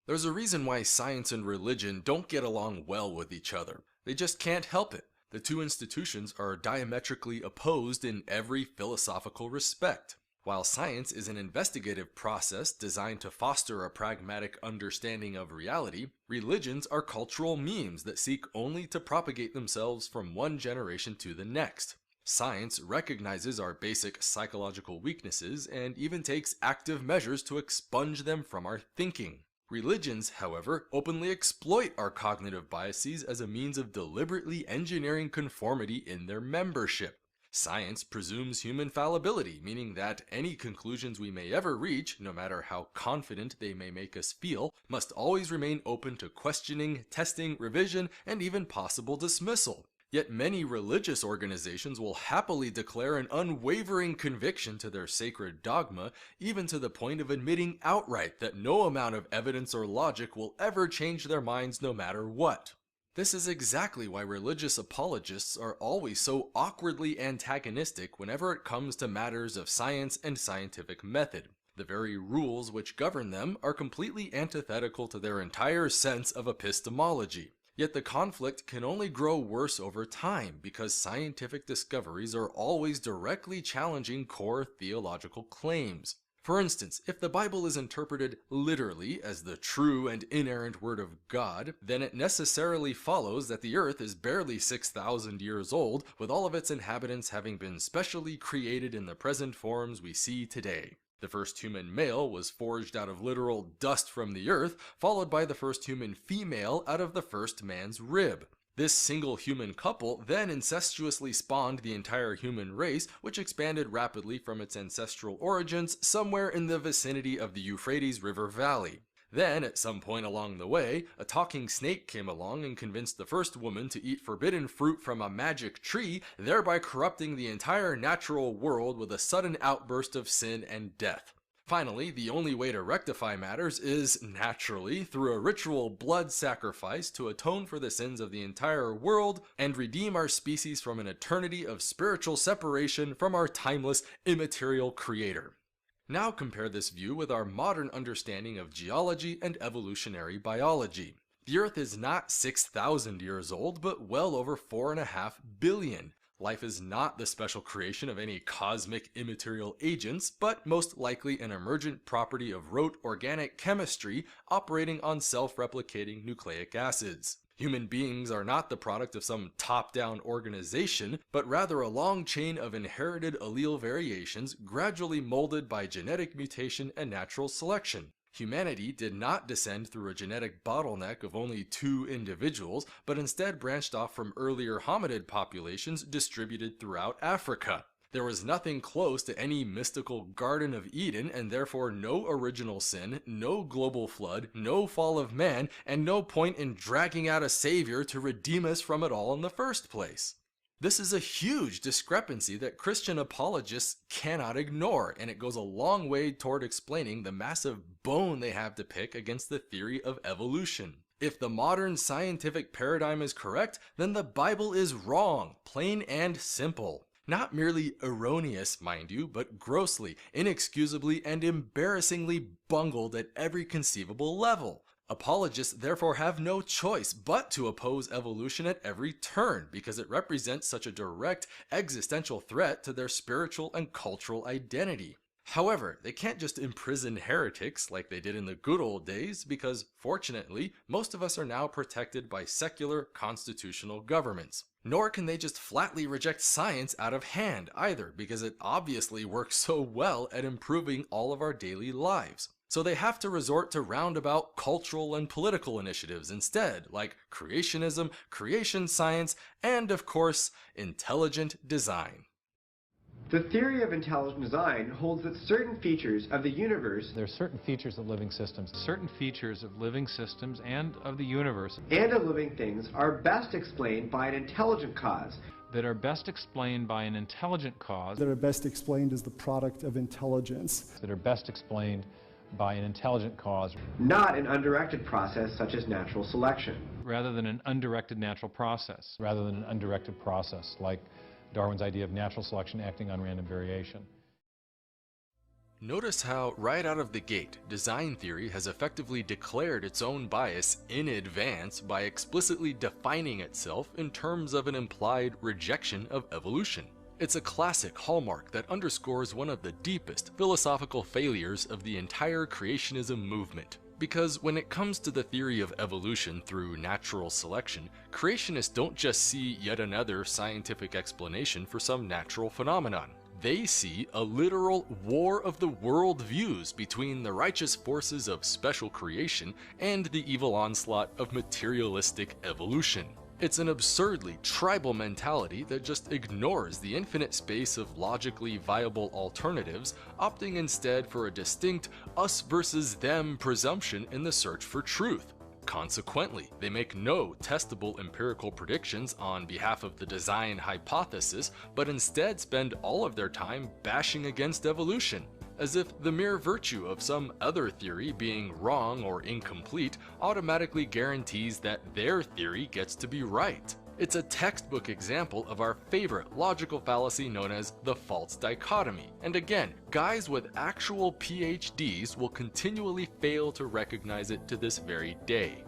There's a reason why science and religion don't get along well with each other. They just can't help it. The two institutions are diametrically opposed in every philosophical respect. While science is an investigative process designed to foster a pragmatic understanding of reality, religions are cultural memes that seek only to propagate themselves from one generation to the next. Science recognizes our basic psychological weaknesses and even takes active measures to expunge them from our thinking. Religions, however, openly exploit our cognitive biases as a means of deliberately engineering conformity in their membership. Science presumes human fallibility, meaning that any conclusions we may ever reach, no matter how confident they may make us feel, must always remain open to questioning, testing, revision, and even possible dismissal. Yet many religious organizations will happily declare an unwavering conviction to their sacred dogma, even to the point of admitting outright that no amount of evidence or logic will ever change their minds no matter what. This is exactly why religious apologists are always so awkwardly antagonistic whenever it comes to matters of science and scientific method. The very rules which govern them are completely antithetical to their entire sense of epistemology. Yet the conflict can only grow worse over time because scientific discoveries are always directly challenging core theological claims. For instance, if the Bible is interpreted literally as the true and inerrant Word of God, then it necessarily follows that the earth is barely 6,000 years old, with all of its inhabitants having been specially created in the present forms we see today. The first human male was forged out of literal dust from the earth, followed by the first human female out of the first man's rib. This single human couple then incestuously spawned the entire human race, which expanded rapidly from its ancestral origins somewhere in the vicinity of the Euphrates River Valley. Then, at some point along the way, a talking snake came along and convinced the first woman to eat forbidden fruit from a magic tree, thereby corrupting the entire natural world with a sudden outburst of sin and death. Finally, the only way to rectify matters is, naturally, through a ritual blood sacrifice to atone for the sins of the entire world and redeem our species from an eternity of spiritual separation from our timeless, immaterial creator. Now compare this view with our modern understanding of geology and evolutionary biology. The Earth is not 6,000 years old, but well over 4.5 billion. Life is not the special creation of any cosmic immaterial agents, but most likely an emergent property of rote organic chemistry operating on self-replicating nucleic acids. Human beings are not the product of some top-down organization, but rather a long chain of inherited allele variations gradually molded by genetic mutation and natural selection. Humanity did not descend through a genetic bottleneck of only two individuals, but instead branched off from earlier hominid populations distributed throughout Africa. There was nothing close to any mystical Garden of Eden, and therefore no original sin, no global flood, no fall of man, and no point in dragging out a savior to redeem us from it all in the first place. This is a huge discrepancy that Christian apologists cannot ignore, and it goes a long way toward explaining the massive bone they have to pick against the theory of evolution. If the modern scientific paradigm is correct, then the Bible is wrong, plain and simple. Not merely erroneous, mind you, but grossly, inexcusably, and embarrassingly bungled at every conceivable level. Apologists therefore have no choice but to oppose evolution at every turn because it represents such a direct existential threat to their spiritual and cultural identity. However, they can't just imprison heretics like they did in the good old days because, fortunately, most of us are now protected by secular constitutional governments. Nor can they just flatly reject science out of hand either because it obviously works so well at improving all of our daily lives. So they have to resort to roundabout cultural and political initiatives instead, like creationism, creation science, and of course, intelligent design. The theory of intelligent design holds that certain features of the universe There are certain features of living systems, and of the universe and of living things are best explained by an intelligent cause. that are best explained by an intelligent cause, that are best explained as the product of intelligence. that are best explained by an intelligent cause, Not an undirected process such as natural selection. rather than an undirected natural process, like Darwin's idea of natural selection acting on random variation. Notice how, right out of the gate, design theory has effectively declared its own bias in advance by explicitly defining itself in terms of an implied rejection of evolution. It's a classic hallmark that underscores one of the deepest philosophical failures of the entire creationism movement. Because when it comes to the theory of evolution through natural selection, creationists don't just see yet another scientific explanation for some natural phenomenon. They see a literal war of the world views between the righteous forces of special creation and the evil onslaught of materialistic evolution. It's an absurdly tribal mentality that just ignores the infinite space of logically viable alternatives, opting instead for a distinct us versus them presumption in the search for truth. Consequently, they make no testable empirical predictions on behalf of the design hypothesis, but instead spend all of their time bashing against evolution, as if the mere virtue of some other theory being wrong or incomplete automatically guarantees that their theory gets to be right. It's a textbook example of our favorite logical fallacy known as the false dichotomy. And again, guys with actual PhDs will continually fail to recognize it to this very day.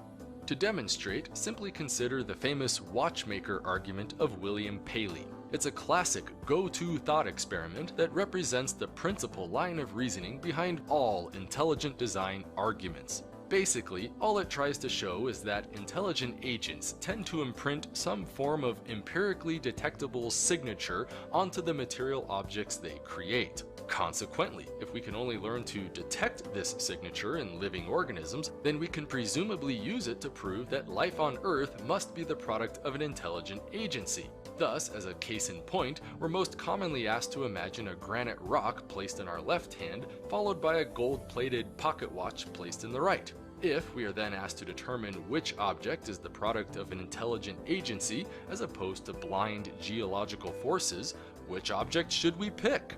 To demonstrate, simply consider the famous watchmaker argument of William Paley. It's a classic go-to thought experiment that represents the principal line of reasoning behind all intelligent design arguments. Basically, all it tries to show is that intelligent agents tend to imprint some form of empirically detectable signature onto the material objects they create. Consequently, if we can only learn to detect this signature in living organisms, then we can presumably use it to prove that life on Earth must be the product of an intelligent agency. Thus, as a case in point, we're most commonly asked to imagine a granite rock placed in our left hand, followed by a gold-plated pocket watch placed in the right. If we are then asked to determine which object is the product of an intelligent agency, as opposed to blind geological forces, which object should we pick?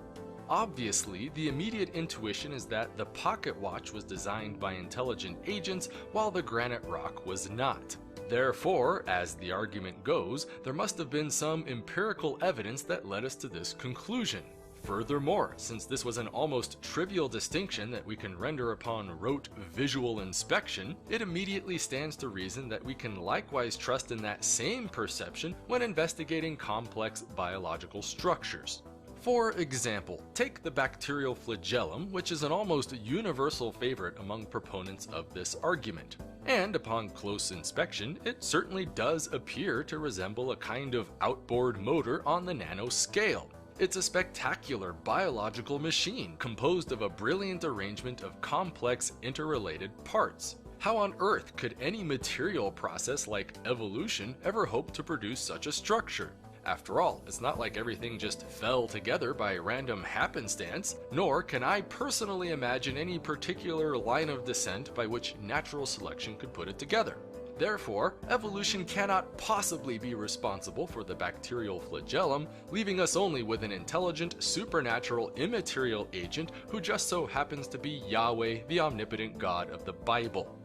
Obviously, the immediate intuition is that the pocket watch was designed by intelligent agents while the granite rock was not. Therefore, as the argument goes, there must have been some empirical evidence that led us to this conclusion. Furthermore, since this was an almost trivial distinction that we can render upon rote visual inspection, it immediately stands to reason that we can likewise trust in that same perception when investigating complex biological structures. For example, take the bacterial flagellum, which is an almost universal favorite among proponents of this argument. And upon close inspection, it certainly does appear to resemble a kind of outboard motor on the nanoscale. It's a spectacular biological machine composed of a brilliant arrangement of complex interrelated parts. How on earth could any material process like evolution ever hope to produce such a structure? After all, it's not like everything just fell together by random happenstance, nor can I personally imagine any particular line of descent by which natural selection could put it together. Therefore, evolution cannot possibly be responsible for the bacterial flagellum, leaving us only with an intelligent, supernatural, immaterial agent who just so happens to be Yahweh, the omnipotent God of the Bible.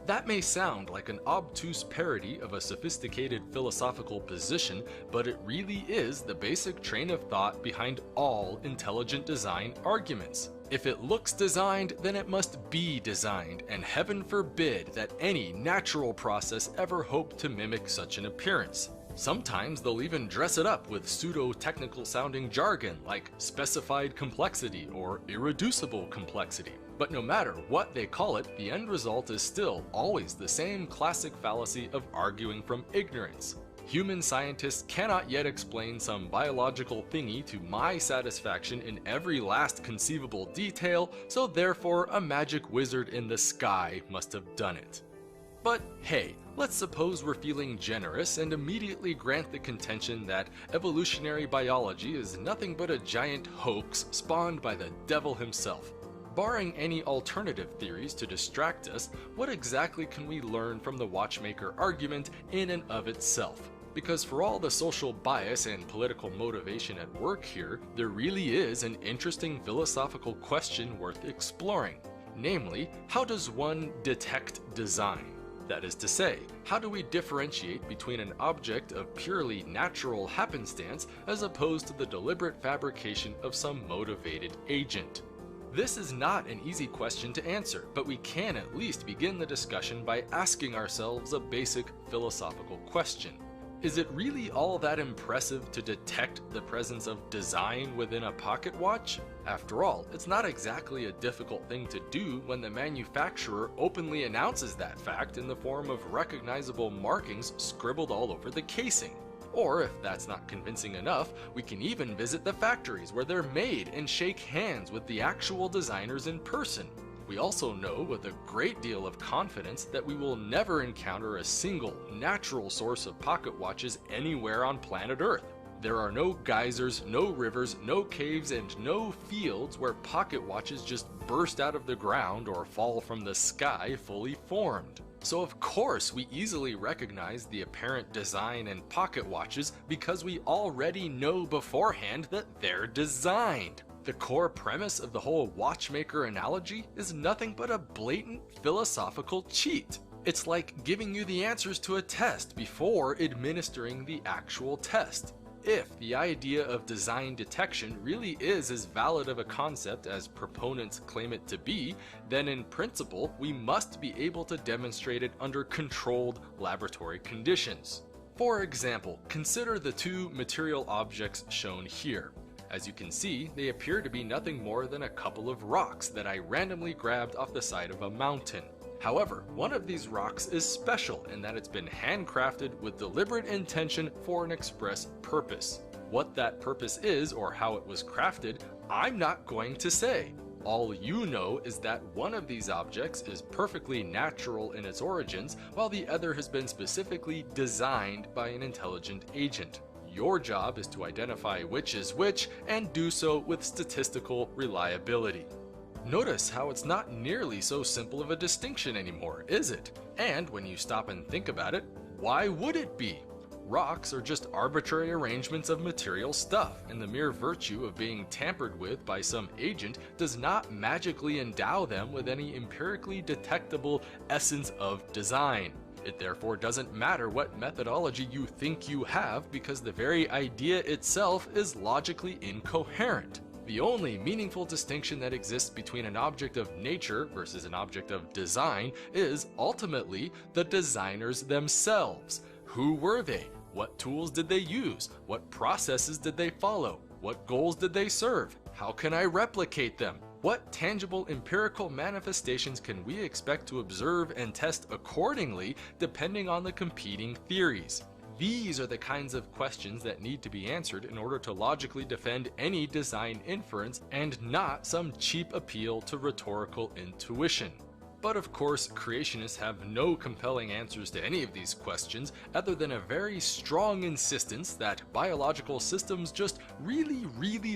That may sound like an obtuse parody of a sophisticated philosophical position, but it really is the basic train of thought behind all intelligent design arguments. If it looks designed, then it must be designed, and heaven forbid that any natural process ever hope to mimic such an appearance. Sometimes they'll even dress it up with pseudo-technical sounding jargon like specified complexity or irreducible complexity. But no matter what they call it, the end result is still always the same classic fallacy of arguing from ignorance. Human scientists cannot yet explain some biological thingy to my satisfaction in every last conceivable detail, so therefore a magic wizard in the sky must have done it. But hey, let's suppose we're feeling generous and immediately grant the contention that evolutionary biology is nothing but a giant hoax spawned by the devil himself. Barring any alternative theories to distract us, what exactly can we learn from the watchmaker argument in and of itself? Because for all the social bias and political motivation at work here, there really is an interesting philosophical question worth exploring. Namely, how does one detect design? That is to say, how do we differentiate between an object of purely natural happenstance as opposed to the deliberate fabrication of some motivated agent? This is not an easy question to answer, but we can at least begin the discussion by asking ourselves a basic philosophical question. Is it really all that impressive to detect the presence of design within a pocket watch? After all, it's not exactly a difficult thing to do when the manufacturer openly announces that fact in the form of recognizable markings scribbled all over the casing. Or if that's not convincing enough, we can even visit the factories where they're made and shake hands with the actual designers in person. We also know with a great deal of confidence that we will never encounter a single natural source of pocket watches anywhere on planet Earth. There are no geysers, no rivers, no caves, and no fields where pocket watches just burst out of the ground or fall from the sky fully formed. So of course we easily recognize the apparent design in pocket watches because we already know beforehand that they're designed. The core premise of the whole watchmaker analogy is nothing but a blatant philosophical cheat. It's like giving you the answers to a test before administering the actual test. If the idea of design detection really is as valid of a concept as proponents claim it to be, then in principle we must be able to demonstrate it under controlled laboratory conditions. For example, consider the two material objects shown here. As you can see, they appear to be nothing more than a couple of rocks that I randomly grabbed off the side of a mountain. However, one of these rocks is special in that it's been handcrafted with deliberate intention for an express purpose. What that purpose is or how it was crafted, I'm not going to say. All you know is that one of these objects is perfectly natural in its origins, while the other has been specifically designed by an intelligent agent. Your job is to identify which is which and do so with statistical reliability. Notice how it's not nearly so simple of a distinction anymore, is it? And when you stop and think about it, why would it be? Rocks are just arbitrary arrangements of material stuff, and the mere virtue of being tampered with by some agent does not magically endow them with any empirically detectable essence of design. It therefore doesn't matter what methodology you think you have because the very idea itself is logically incoherent. The only meaningful distinction that exists between an object of nature versus an object of design is ultimately the designers themselves. Who were they? What tools did they use? What processes did they follow? What goals did they serve? How can I replicate them? What tangible empirical manifestations can we expect to observe and test accordingly depending on the competing theories? These are the kinds of questions that need to be answered in order to logically defend any design inference and not some cheap appeal to rhetorical intuition. But of course, creationists have no compelling answers to any of these questions other than a very strong insistence that biological systems just really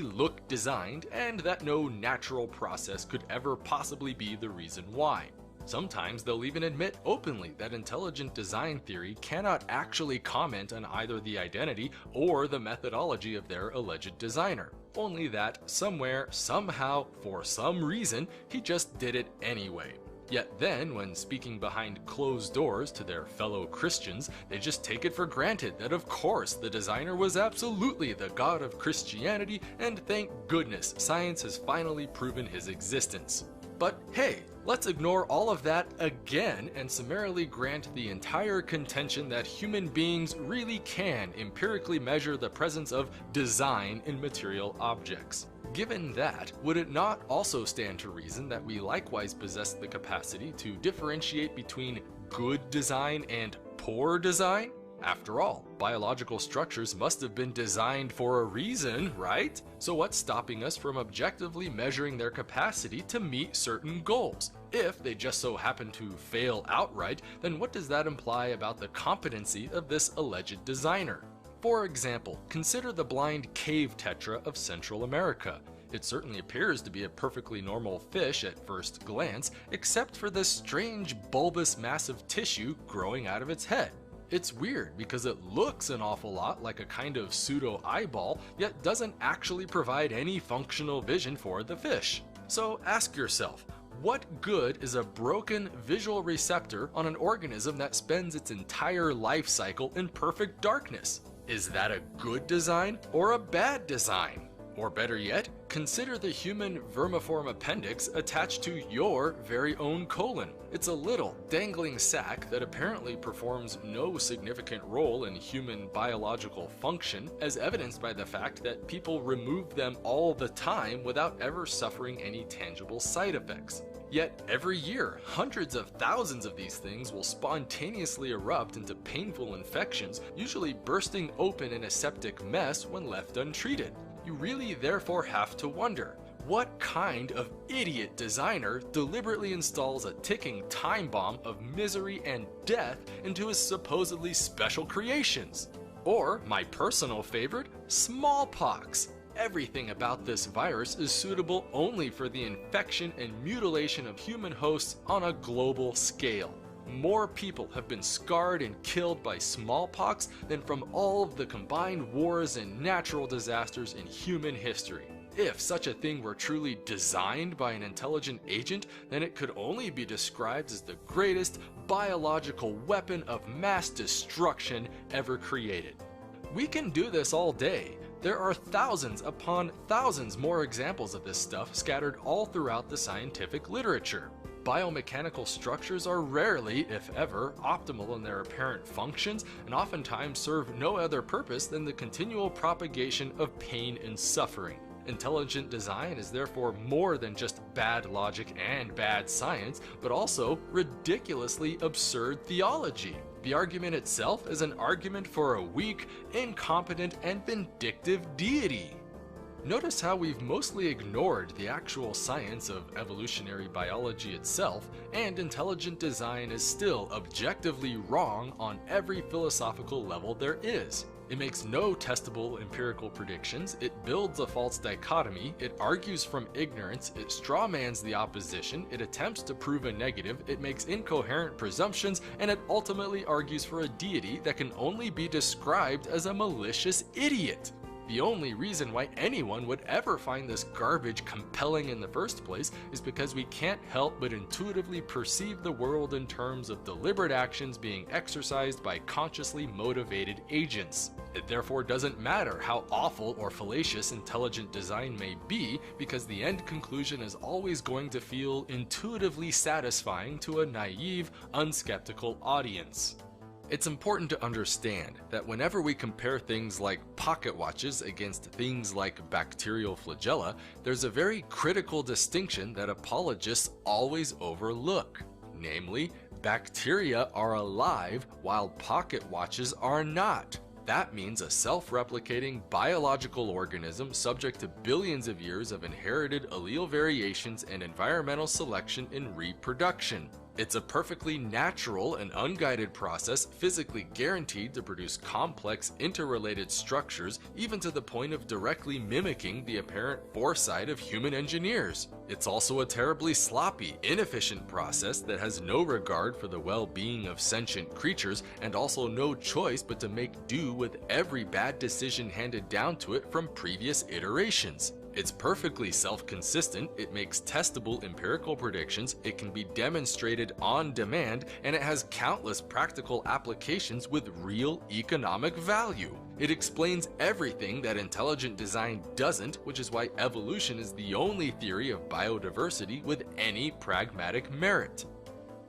look designed and that no natural process could ever possibly be the reason why. Sometimes they'll even admit openly that intelligent design theory cannot actually comment on either the identity or the methodology of their alleged designer, only that somewhere, somehow, for some reason, he just did it anyway. Yet then, when speaking behind closed doors to their fellow Christians, they just take it for granted that of course the designer was absolutely the God of Christianity, and thank goodness science has finally proven his existence. But hey, let's ignore all of that again and summarily grant the entire contention that human beings really can empirically measure the presence of design in material objects. Given that, would it not also stand to reason that we likewise possess the capacity to differentiate between good design and poor design? After all, biological structures must have been designed for a reason, right? So what's stopping us from objectively measuring their capacity to meet certain goals? If they just so happen to fail outright, then what does that imply about the competency of this alleged designer? For example, consider the blind cave tetra of Central America. It certainly appears to be a perfectly normal fish at first glance, except for this strange bulbous mass of tissue growing out of its head. It's weird because it looks an awful lot like a kind of pseudo eyeball, yet doesn't actually provide any functional vision for the fish. So ask yourself, what good is a broken visual receptor on an organism that spends its entire life cycle in perfect darkness? Is that a good design or a bad design? Or better yet, consider the human vermiform appendix attached to your very own colon. It's a little dangling sac that apparently performs no significant role in human biological function, as evidenced by the fact that people remove them all the time without ever suffering any tangible side effects. Yet every year, hundreds of thousands of these things will spontaneously erupt into painful infections, usually bursting open in a septic mess when left untreated. You really therefore have to wonder, what kind of idiot designer deliberately installs a ticking time bomb of misery and death into his supposedly special creations? Or, my personal favorite, smallpox. Everything about this virus is suitable only for the infection and mutilation of human hosts on a global scale. More people have been scarred and killed by smallpox than from all of the combined wars and natural disasters in human history. If such a thing were truly designed by an intelligent agent, then it could only be described as the greatest biological weapon of mass destruction ever created. We can do this all day. There are thousands upon thousands more examples of this stuff scattered all throughout the scientific literature. Biomechanical structures are rarely, if ever, optimal in their apparent functions and oftentimes serve no other purpose than the continual propagation of pain and suffering. Intelligent design is therefore more than just bad logic and bad science, but also ridiculously absurd theology. The argument itself is an argument for a weak, incompetent, and vindictive deity. Notice how we've mostly ignored the actual science of evolutionary biology itself, and intelligent design is still objectively wrong on every philosophical level there is. It makes no testable empirical predictions, it builds a false dichotomy, it argues from ignorance, it strawmans the opposition, it attempts to prove a negative, it makes incoherent presumptions, and it ultimately argues for a deity that can only be described as a malicious idiot. The only reason why anyone would ever find this garbage compelling in the first place is because we can't help but intuitively perceive the world in terms of deliberate actions being exercised by consciously motivated agents. It therefore doesn't matter how awful or fallacious intelligent design may be, because the end conclusion is always going to feel intuitively satisfying to a naive, unskeptical audience. It's important to understand that whenever we compare things like pocket watches against things like bacterial flagella, there's a very critical distinction that apologists always overlook. Namely, bacteria are alive while pocket watches are not. That means a self-replicating biological organism subject to billions of years of inherited allele variations and environmental selection in reproduction. It's a perfectly natural and unguided process physically guaranteed to produce complex interrelated structures, even to the point of directly mimicking the apparent foresight of human engineers. It's also a terribly sloppy, inefficient process that has no regard for the well-being of sentient creatures and also no choice but to make do with every bad decision handed down to it from previous iterations. It's perfectly self-consistent, it makes testable empirical predictions, it can be demonstrated on demand, and it has countless practical applications with real economic value. It explains everything that intelligent design doesn't, which is why evolution is the only theory of biodiversity with any pragmatic merit.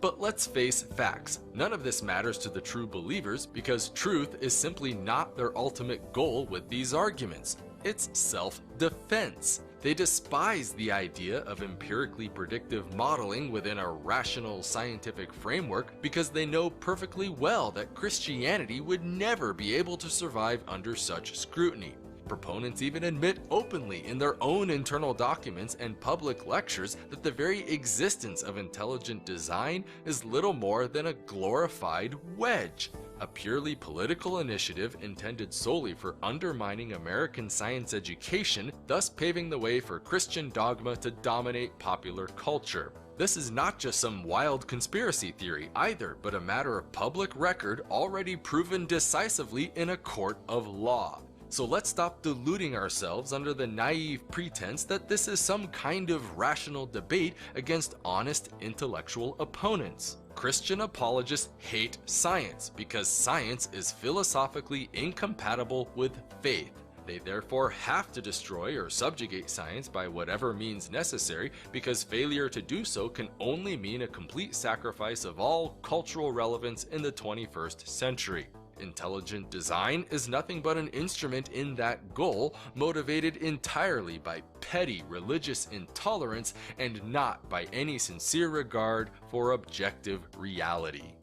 But let's face facts. None of this matters to the true believers because truth is simply not their ultimate goal with these arguments. It's self-defense. They despise the idea of empirically predictive modeling within a rational scientific framework because they know perfectly well that Christianity would never be able to survive under such scrutiny. Proponents even admit openly in their own internal documents and public lectures that the very existence of intelligent design is little more than a glorified wedge, a purely political initiative intended solely for undermining American science education, thus paving the way for Christian dogma to dominate popular culture. This is not just some wild conspiracy theory either, but a matter of public record already proven decisively in a court of law. So let's stop deluding ourselves under the naive pretense that this is some kind of rational debate against honest intellectual opponents. Christian apologists hate science because science is philosophically incompatible with faith. They therefore have to destroy or subjugate science by whatever means necessary, because failure to do so can only mean a complete sacrifice of all cultural relevance in the 21st century. Intelligent design is nothing but an instrument in that goal, motivated entirely by petty religious intolerance and not by any sincere regard for objective reality.